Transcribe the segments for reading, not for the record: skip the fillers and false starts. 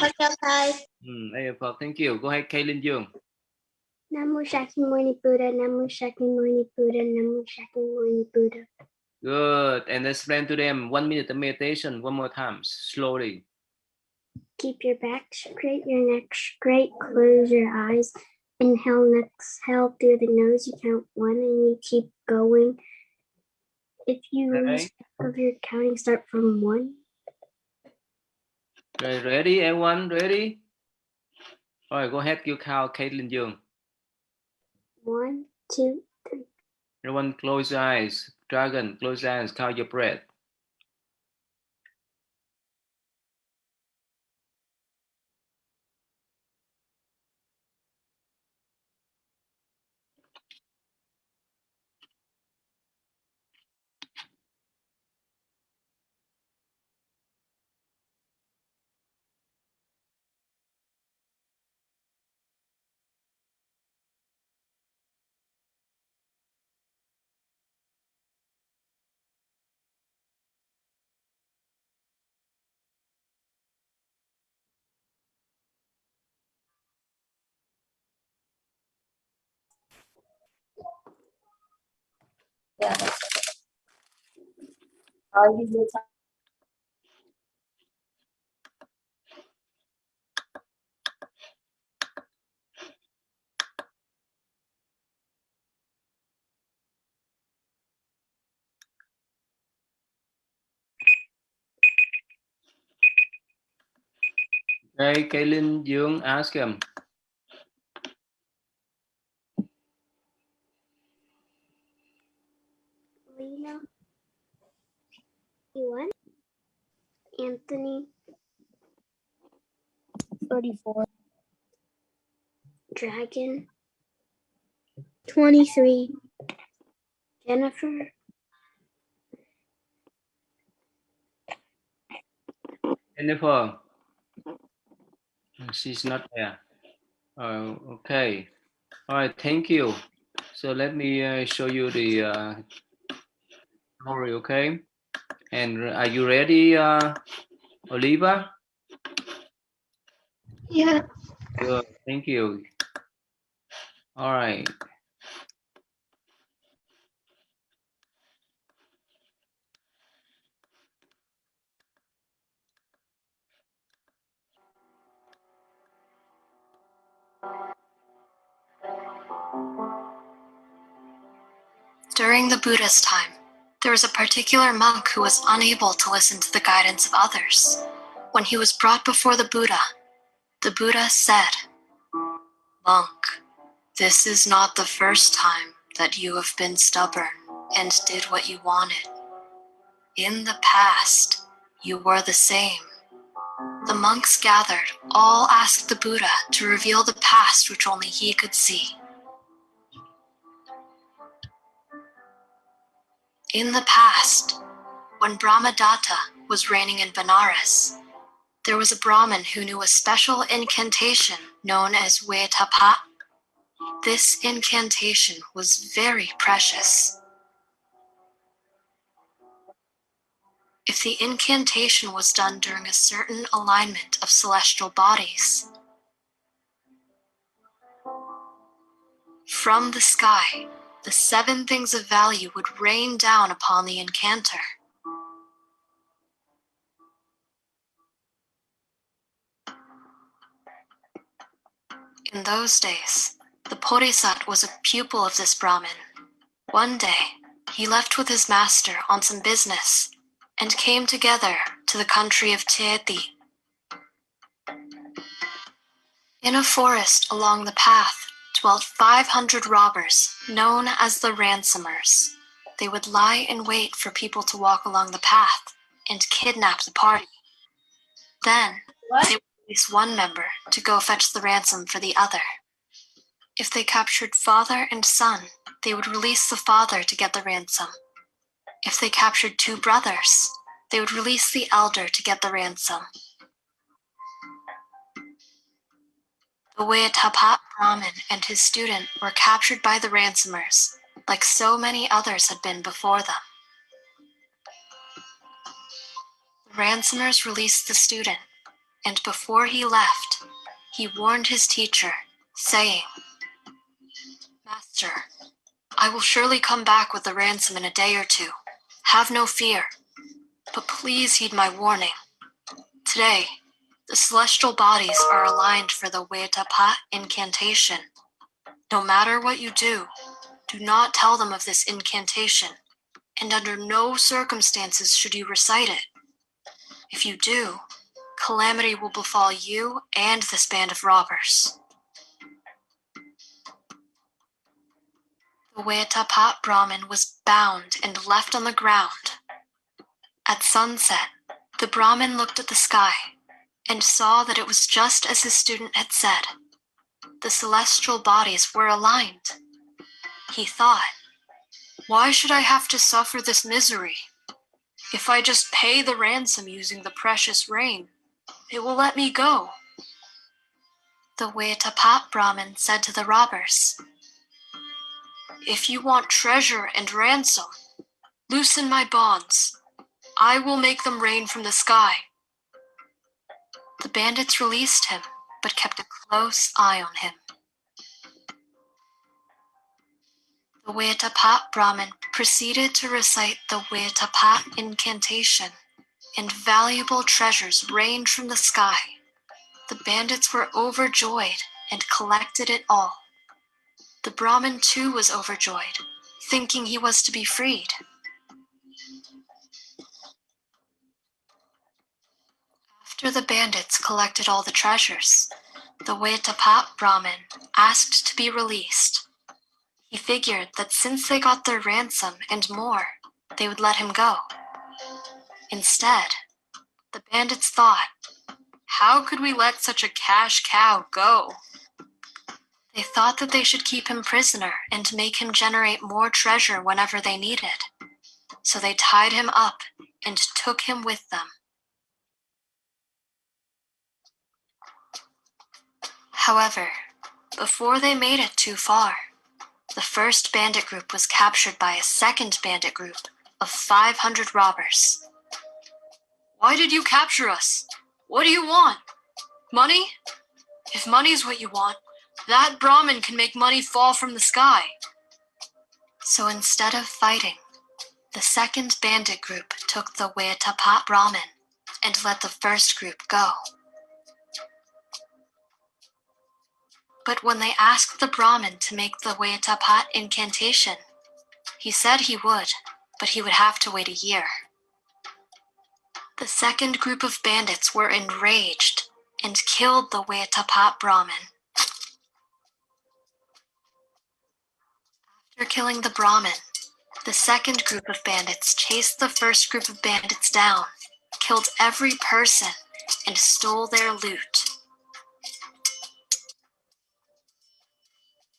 Phật chào thầy. A Phật, thank you. Go ahead, Kaylin Dương. Nam mô Shakyamuni Buddha, Nam mô Shakyamuni Buddha, Nam mô Shakyamuni Buddha. Good. And explain to them 1 minute of meditation one more time, slowly. Keep your back straight, your neck straight, close your eyes. Inhale and exhale through the nose. You count 1 and you keep going. If you lose track of your counting, start from 1. Okay, ready, everyone? Ready? All right, go ahead, you count, Caitlin Dương. 1, 2, 3. Everyone close your eyes. Dragon, close your eyes, count your breath. Yeah. Okay, Caitlin Dương, ask him. Lena. Ewan. Anthony. 34. Dragon. 23. Jennifer. Jennifer. She's not there. Okay. All right, thank you. So let me show you the story, okay? And are you ready, Oliva? Yeah. Good, thank you. All right. During the Buddha's time, there was a particular monk who was unable to listen to the guidance of others. When he was brought before the Buddha said, "Monk, this is not the first time that you have been stubborn and did what you wanted. In the past, you were the same." The monks gathered all asked the Buddha to reveal the past which only he could see. In the past, when Brahmadatta was reigning in Benares, there was a Brahmin who knew a special incantation known as Vetapa. This incantation was very precious. If the incantation was done during a certain alignment of celestial bodies, from the sky, the 7 things of value would rain down upon the incanter. In those days, the Bodhisattva was a pupil of this Brahmin. One day, he left with his master on some business and came together to the country of THIийнH. In a forest along the path dwelt 500 robbers known as the ransomers. They would lie in wait for people to walk along the path and kidnap the party. Then, they would release one member to go fetch the ransom for the other. If they captured father and son, they would release the father to get the ransom. If they captured 2 brothers, they would release the elder to get the ransom. The Vetapa Brahmin and his student were captured by the ransomers, like so many others had been before them. The ransomers released the student, and before he left, he warned his teacher, saying, "Master, I will surely come back with the ransom in a day or two. Have no fear, but please heed my warning. Today, the celestial bodies are aligned for the Wetapat incantation. No matter what you do not tell them of this incantation, and under no circumstances should you recite it. If you do, calamity will befall you and this band of robbers." The Wetapat Brahmin was bound and left on the ground. At sunset, the Brahmin looked at the sky and saw that it was just as his student had said. The celestial bodies were aligned. He thought, "Why should I have to suffer this misery? If I just pay the ransom using the precious rain, it will let me go." The Wetapat Brahmin said to the robbers, "If you want treasure and ransom, loosen my bonds. I will make them rain from the sky." The bandits released him, but kept a close eye on him. The Wetapat Brahmin proceeded to recite the Wetapat incantation, and valuable treasures rained from the sky. The bandits were overjoyed and collected it all. The Brahmin too was overjoyed, thinking he was to be freed. After the bandits collected all the treasures, the Wetapat Brahmin asked to be released. He figured that since they got their ransom and more, they would let him go. Instead, the bandits thought, "How could we let such a cash cow go?" They thought that they should keep him prisoner and make him generate more treasure whenever they needed. So they tied him up and took him with them. However, before they made it too far, the first bandit group was captured by a second bandit group of 500 robbers. "Why did you capture us? What do you want? Money? If money is what you want, that Brahmin can make money fall from the sky." So instead of fighting, the second bandit group took the Wetapat Brahmin and let the first group go. But when they asked the Brahmin to make the Wetapat incantation, he said he would, but he would have to wait a year. The second group of bandits were enraged and killed the Wetapat Brahmin. After killing the Brahmin, the second group of bandits chased the first group of bandits down, killed every person, and stole their loot.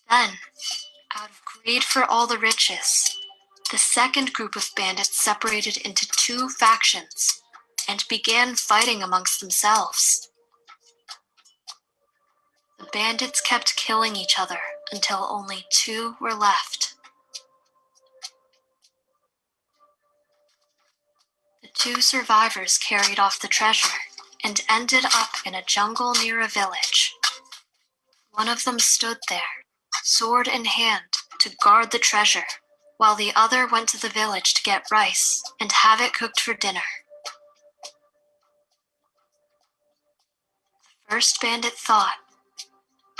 Then, out of greed for all the riches, the second group of bandits separated into two factions and began fighting amongst themselves. The bandits kept killing each other until only two were left. The two survivors carried off the treasure and ended up in a jungle near a village. One of them stood there, sword in hand, to guard the treasure, while the other went to the village to get rice and have it cooked for dinner. The first bandit thought,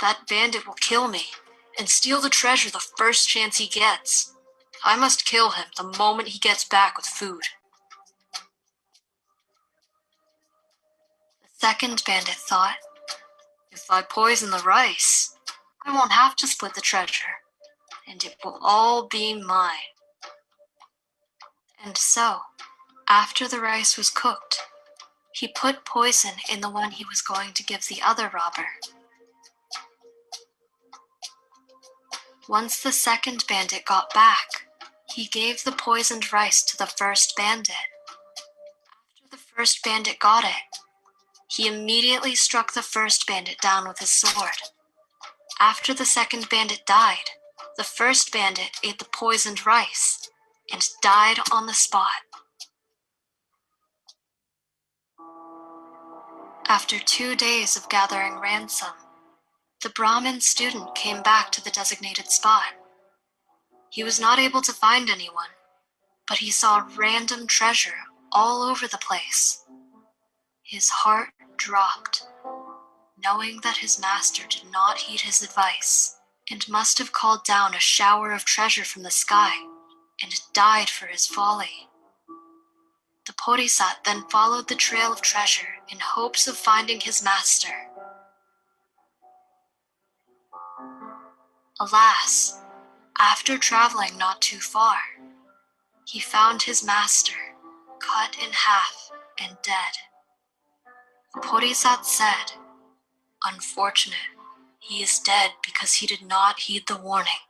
"That bandit will kill me and steal the treasure the first chance he gets. I must kill him the moment he gets back with food." The second bandit thought, "If I poison the rice, I won't have to split the treasure, and it will all be mine." And so, after the rice was cooked, he put poison in the one he was going to give the other robber. Once the second bandit got back, he gave the poisoned rice to the first bandit. After the first bandit got it, he immediately struck the first bandit down with his sword. After the second bandit died, the first bandit ate the poisoned rice and died on the spot. After 2 days of gathering ransom, the Brahmin student came back to the designated spot. He was not able to find anyone, but he saw random treasure all over the place. His heart dropped, knowing that his master did not heed his advice and must have called down a shower of treasure from the sky and died for his folly. The Bodhisattva then followed the trail of treasure in hopes of finding his master. Alas, after traveling not too far, he found his master cut in half and dead. The Bodhisattva said, "Unfortunate, he is dead because he did not heed the warning."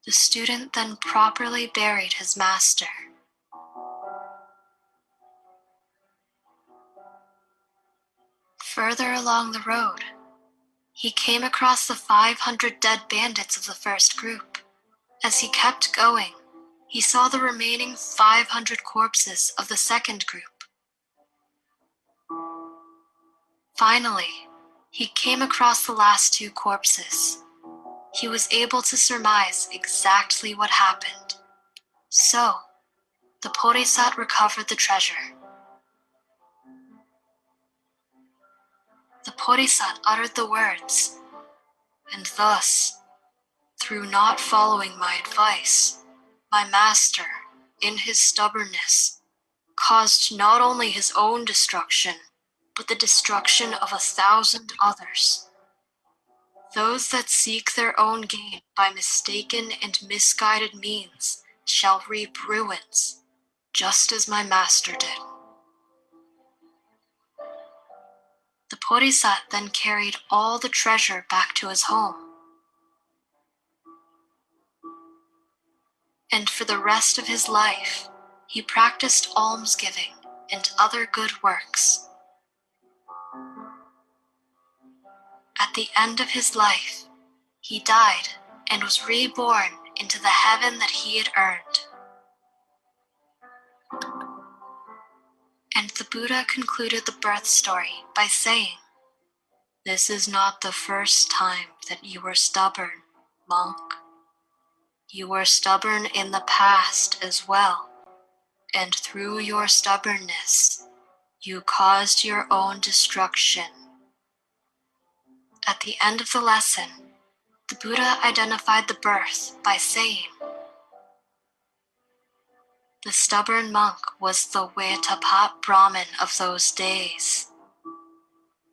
The student then properly buried his master. Further along the road, he came across the 500 dead bandits of the first group. As he kept going, he saw the remaining 500 corpses of the second group. Finally, he came across the last 2 corpses. He was able to surmise exactly what happened. So, the Bodhisattva recovered the treasure. The Bodhisattva uttered the words, "And thus, through not following my advice, my master, in his stubbornness, caused not only his own destruction, but the destruction of 1,000 others. Those that seek their own gain by mistaken and misguided means shall reap ruins, just as my master did." The Bodhisattva then carried all the treasure back to his home. And for the rest of his life, he practiced almsgiving and other good works. At the end of his life, he died and was reborn into the heaven that he had earned. And the Buddha concluded the birth story by saying, "This is not the first time that you were stubborn, monk. You were stubborn in the past as well, and through your stubbornness, you caused your own destruction." At the end of the lesson, the Buddha identified the birth by saying, "The stubborn monk was the Vetapat Brahmin of those days,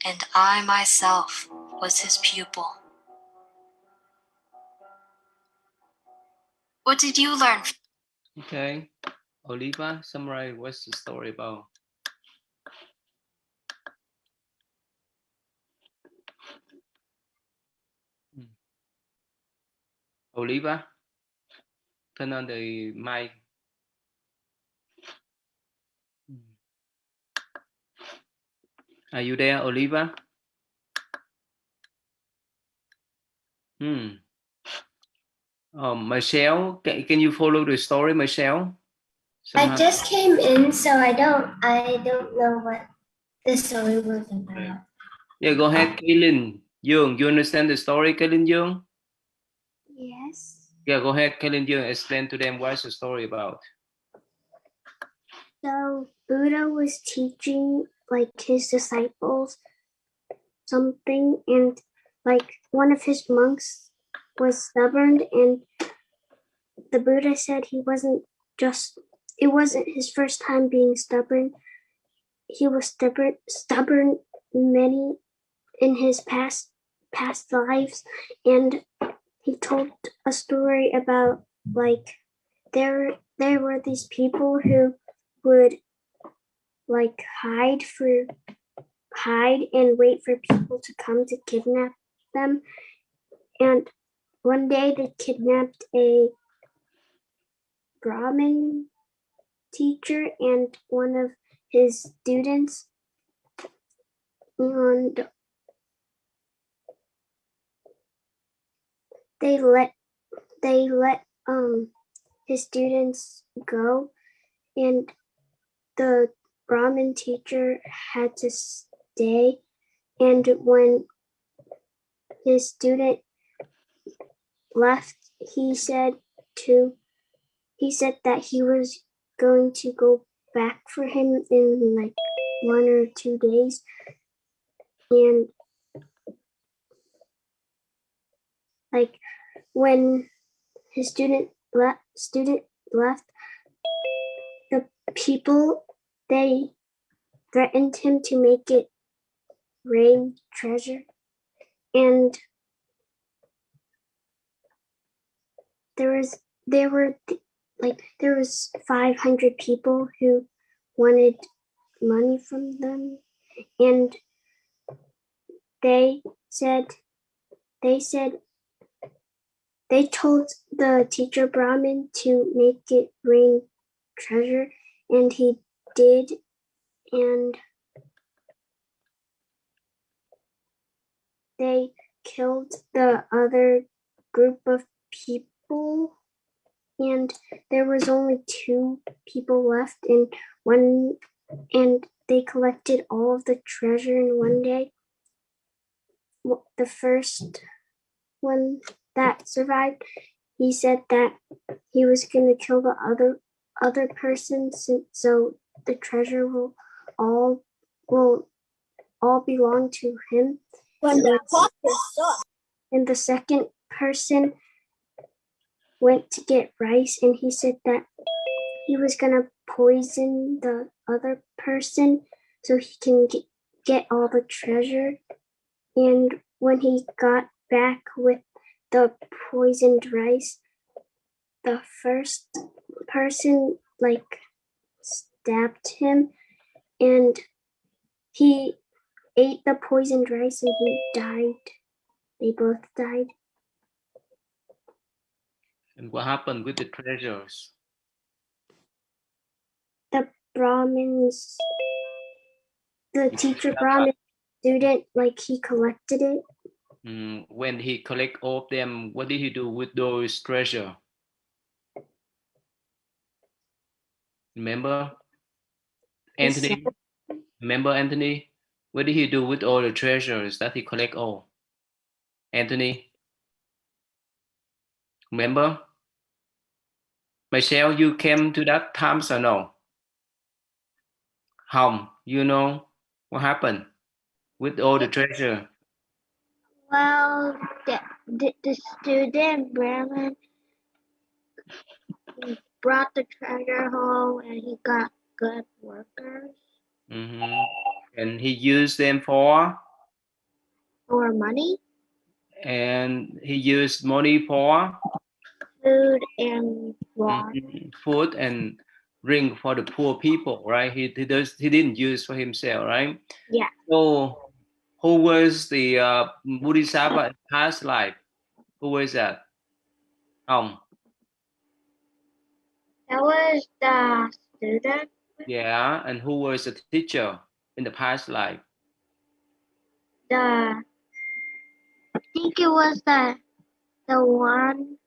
and I myself was his pupil." What did you learn? Okay. Oliva, summarize what's the story about. Oliva, turn on the mic. Are you there, Oliva? Michelle, can you follow the story, Michelle? I just came in, so I don't know what the story was about. Yeah, go ahead, Kaylin Dương. You understand the story, Kaylin Dương? Yes. Yeah, go ahead, Kaylin Dương. Explain to them what's the story about. So Buddha was teaching like his disciples something, and like one of his monks was stubborn, and the Buddha said it wasn't his first time being stubborn. He was stubborn many in his past lives, and he told a story about like there were these people who would like hide and wait for people to come to kidnap them. And one day they kidnapped a Brahmin teacher and one of his students, and they let his students go, and the Brahmin teacher had to stay, and when his student left, he said that he was going to go back for him in like 1 or 2 days, and like when his student left, the people, they threatened him to make it rain treasure, and there was 500 people who wanted money from them, and they told the teacher Brahmin to make it rain treasure, and he did, and they killed the other group of people, and there was only 2 people left, and they collected all of the treasure in one day. The first one that survived, he said that he was going to kill the other person, so the treasure will all belong to him. And the second person went to get rice, and he said that he was going to poison the other person so he can get all the treasure. And when he got back with the poisoned rice, the first person stabbed him, and he ate the poisoned rice and he died. They both died. And what happened with the treasures? The Brahmins, the teacher Brahmin student, he collected it. When he collect all of them, what did he do with those treasure? Remember, Anthony? Remember, Anthony? What did he do with all the treasures that he collect all? Anthony? Remember? Michelle, you came to that times or no? You know what happened with all the treasure? Well, the student Brahmin brought the treasure home, and he got good workers. And he used them for Money. And he used money for Food and water. Food and drink for the poor people, right? He didn't use for himself, right? Yeah. So who was the Bodhisattva in past life? Who was that? That was the student. Yeah, and who was the teacher in the past life? I think it was the one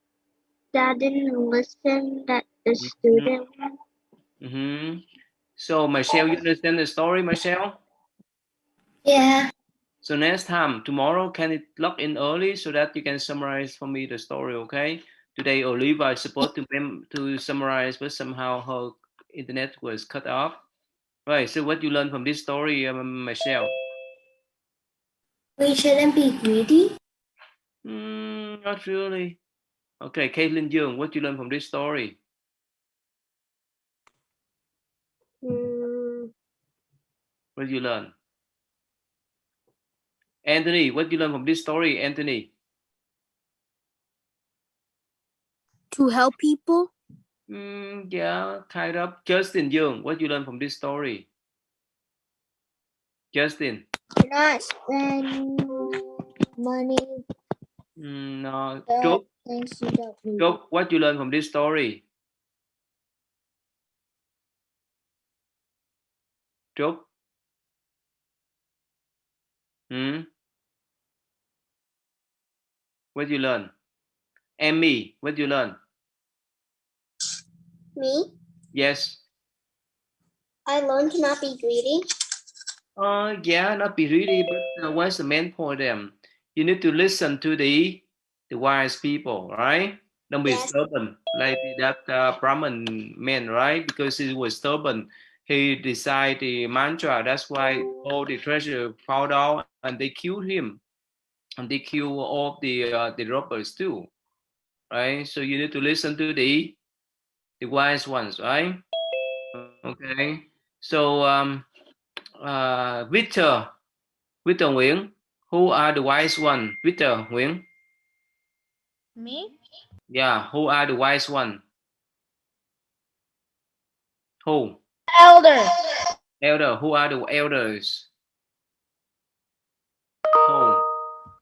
that didn't listen, that the student one. So Michelle, you understand the story, Michelle? Yeah. So next time, tomorrow, can it log in early so that you can summarize for me the story, okay? Today, Oliva is supposed to summarize, but somehow her internet was cut off. Right, so what you learned from this story, Michelle? We shouldn't be greedy. Not really. Okay, Caitlin Dương, what you learned from this story? What did you learn? Anthony, what did you learn from this story, Anthony? To help people. Yeah, kind of. Justin Dương, what you learn from this story? Justin. Not spend money. No. Job, what you learn from this story? Job? What you learn? Emmy, what you learn? Me? Yes. I learned to not be greedy. Yeah, not be greedy, but what's the main point then? You need to listen to the wise people, right? Don't be Yes. stubborn like that Brahmin man, right? Because he was stubborn, he decided the mantra. That's why all the treasure fall out, and they killed him, and they killed all the robbers too, right? So you need to listen to the wise ones, right? Okay. So Victor Nguyễn, who are the wise one? Victor Nguyễn. Me? Yeah, who are the wise one? Who? Elder. Elder. Who are the elders? Who?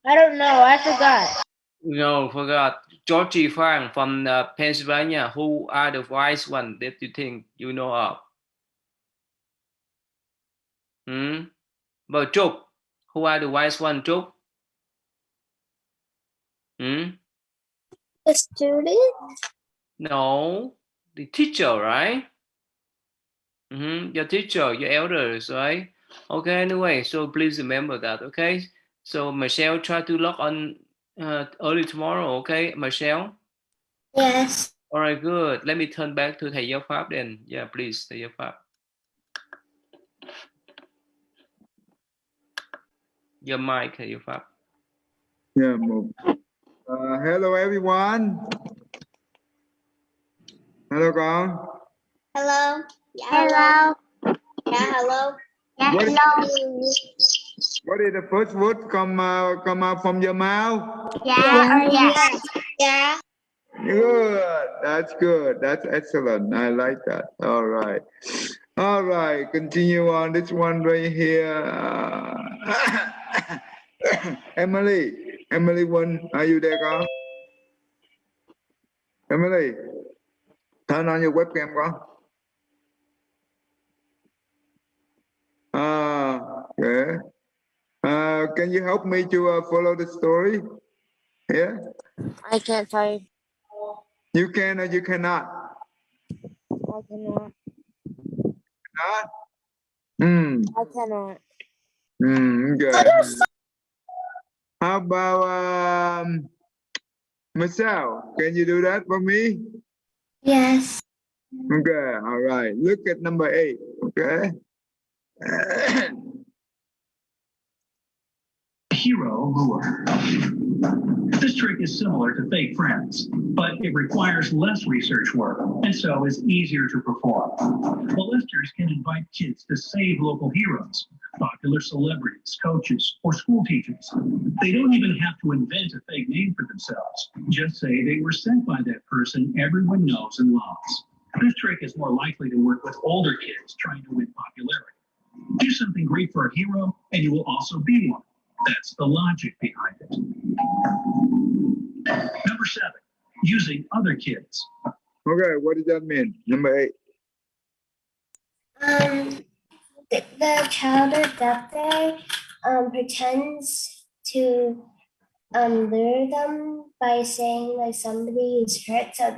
I don't know. I forgot. No, forgot. Georgie Fang from Pennsylvania. Who are the wise one that you think you know of? But Trúc. Who are the wise one, Trúc? The student? No, the teacher, right? Your teacher, your elders, right? Okay, anyway, so please remember that, okay? So Michelle, try to log on early tomorrow, okay, Michelle? Yes. All right, good. Let me turn back to thầy giáo Pháp then. Yeah, please, thầy giáo Pháp. Your mic, thầy giáo Pháp. Yeah, hello everyone. Hello con. Hello. Yeah, Hello. Yeah, hello. Yeah, What is- hello. What is the first word come out from your mouth? Yeah, or yes. Yeah. Good. That's good. That's excellent. I like that. All right. All right. Continue on this one right here. Emily Won, are you there, girl? Emily, turn on your webcam, girl. Okay. Can you help me to follow the story? Yeah. I can't type. You can or you cannot? I cannot. Not? I cannot. Okay. How about Michelle? Can you do that for me? Yes. Okay. All right. Look at number 8. Okay. Hero lure. This trick is similar to fake friends, but it requires less research work and so is easier to perform. Molesters can invite kids to save local heroes, popular celebrities, coaches, or school teachers. They don't even have to invent a fake name for themselves. Just say they were sent by that person everyone knows and loves. This trick is more likely to work with older kids trying to win popularity. Do something great for a hero, and you will also be one. That's the logic behind it. Number 7, using other kids. Okay, what does that mean? Number 8. The child abductor pretends to lure them by saying like somebody is hurt, so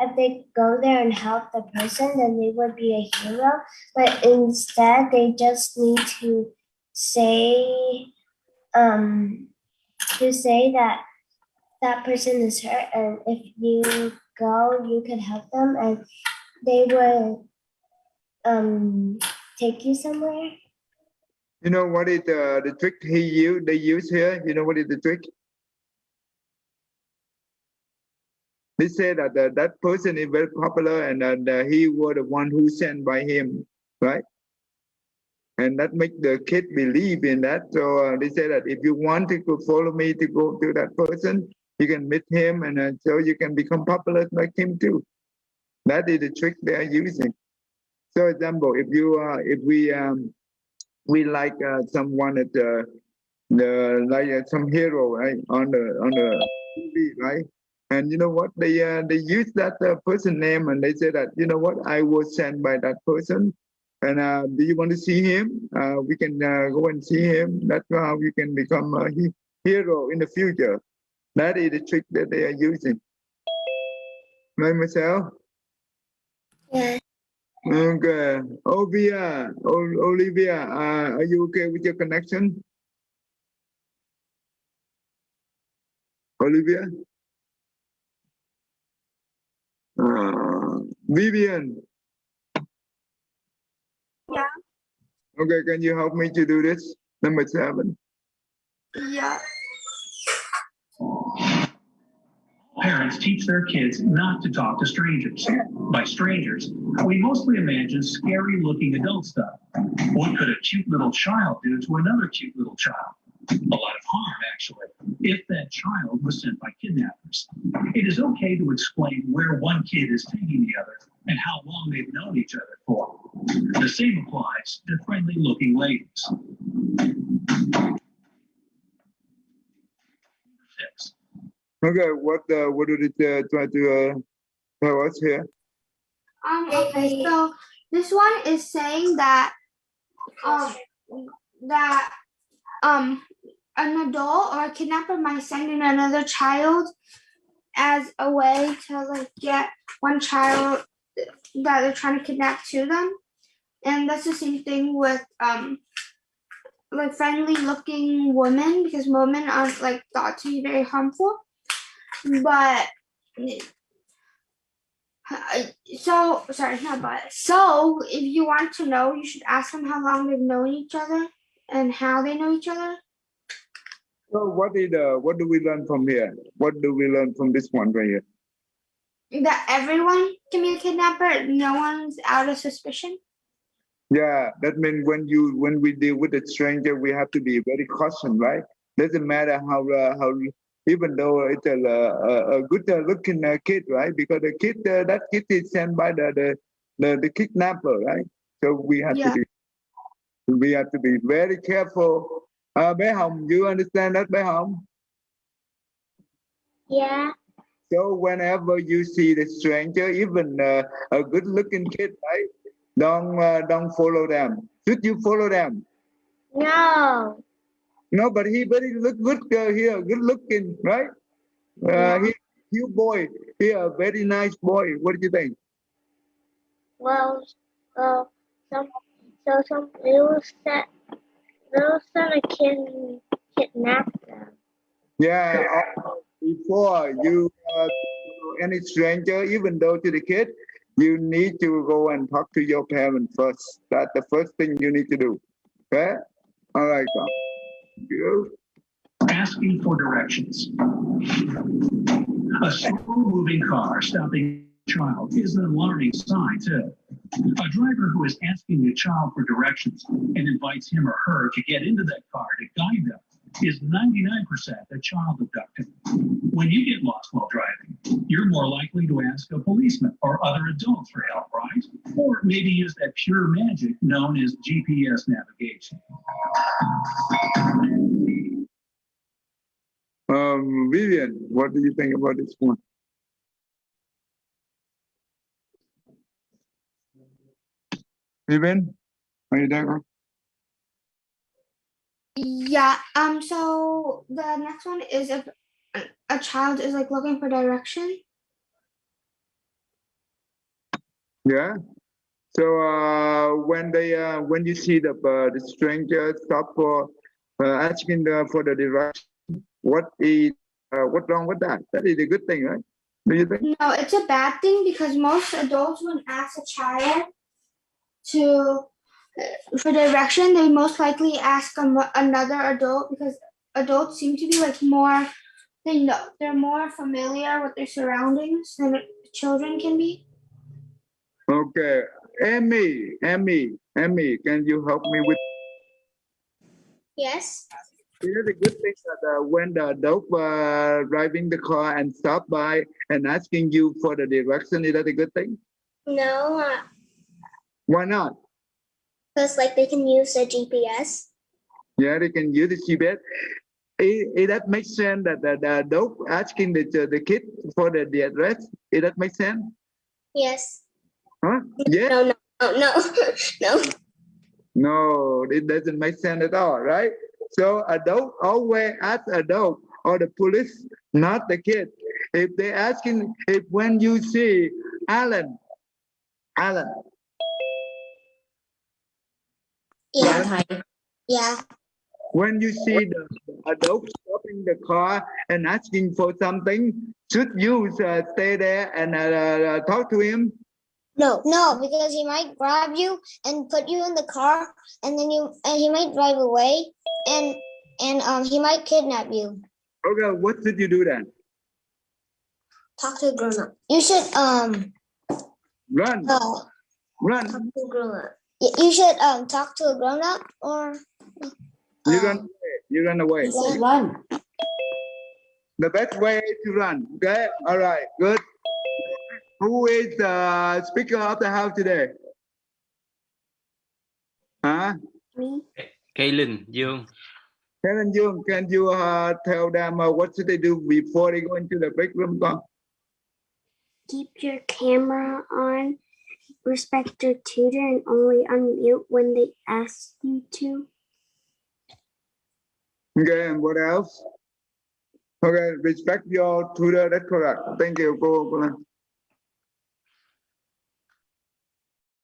if they go there and help the person, then they would be a hero. But instead, they just need to say that that person is hurt, and if you go, you can help them, and they will take you somewhere. You know what is the trick they use here? You know what is the trick? They say that that person is very popular and he was the one who sent by him, right? And that make the kid believe in that. So they say that if you want to go follow me to go to that person, you can meet him, and so you can become popular like him too. That is the trick they are using. So, example, if we like someone at like some hero, right, on the TV, right? And you know what? They use that person name, and they say that, you know what? I was sent by that person, and do you want to see him? We can go and see him. That's how we can become a hero in the future. That is the trick that they are using. Right, Michelle? Yeah. Okay. Olivia, are you okay with your connection? Olivia? Vivian? Yeah. Okay, can you help me to do this? Number 7. Yeah. Parents teach their kids not to talk to strangers. By strangers, we mostly imagine scary-looking adult stuff. What could a cute little child do to another cute little child? A lot of harm, actually, if that child was sent by kidnappers. It is okay to explain where one kid is taking the other and how long they've known each other for. The same applies to friendly-looking ladies. 6. Okay, what did it try to tell us here? Okay, so this one is saying that an adult or a kidnapper might send in another child as a way to like get one child that they're trying to kidnap to them. And that's the same thing with like friendly looking women, because women aren't like thought to be very harmful. But so if you want to know, you should ask them how long they've known each other and how they know each other. So what do we learn from here? What do we learn from this one right here? That everyone can be a kidnapper. No one's out of suspicion. Yeah, that means when we deal with a stranger, we have to be very cautious, right? Doesn't matter how even though it's a good looking kid, right? Because the kid that kid is sent by the kidnapper, right? So we have to be very careful. Bé Hồng, you understand that, bé Hồng? Yeah. So whenever you see the stranger, even a good-looking kid, right? Don't follow them. Should you follow them? No. No, but he look good here, good-looking, right? He cute boy. He a very nice boy. What do you think? Well, some little son can kidnap them. Yeah. Before you any stranger, even though to the kid, you need to go and talk to your parents first. That's the first thing you need to do. Okay? All right. Thank you. Asking for directions. A slow-moving car stopping a child is an alarming sign, too. A driver who is asking a child for directions and invites him or her to get into that car to guide them is 99% a child abductor. When you get lost while driving, you're more likely to ask a policeman or other adults for help, right? Or maybe use that pure magic known as GPS navigation. Vivian, what do you think about this one? Vivian, are you there? Yeah. So the next one is if a child is like looking for direction. Yeah. So when you see the stranger stop for asking for the direction, what's wrong with that? That is a good thing, right? Do you think? No, it's a bad thing because most adults, when ask a child for direction, they most likely ask another adult, because adults seem to be like more, they're more familiar with their surroundings than children can be. Okay, Amy, can you help me with? Yes. Is it a good thing that when the adult driving the car and stop by and asking you for the direction, is that a good thing? No, Why not? because like they can use a GPS. Yeah, they can use the GPS. That makes sense that the adult asking the kid for the address. Does that make sense? Yes. Huh? Yeah. No. No, it doesn't make sense at all, right? So adult always ask adult or the police, not the kid. If they asking, if when you see Alan, Dạ thầy. Dạ. When you see the adult stopping the car and asking for something, should you stay there and talk to him? No, because he might grab you and put you in the car, and then he might drive away, and he might kidnap you. Okay, what should you do then? Talk to a grown up. You should Run. Run. Talk to a grown up. You should talk to a grown up, or You run away. You run away. Run. The best way to run. Okay. All right. Good. Who is the speaker of the house today? Huh? Me. Kaylin, Dương. Helen Jung, can you tell them what should they do before they go into the break room? Keep your camera on. Respect your tutor and only unmute when they ask you to. Okay, and what else? Okay, respect your tutor. That's correct. Thank you, cô Lan.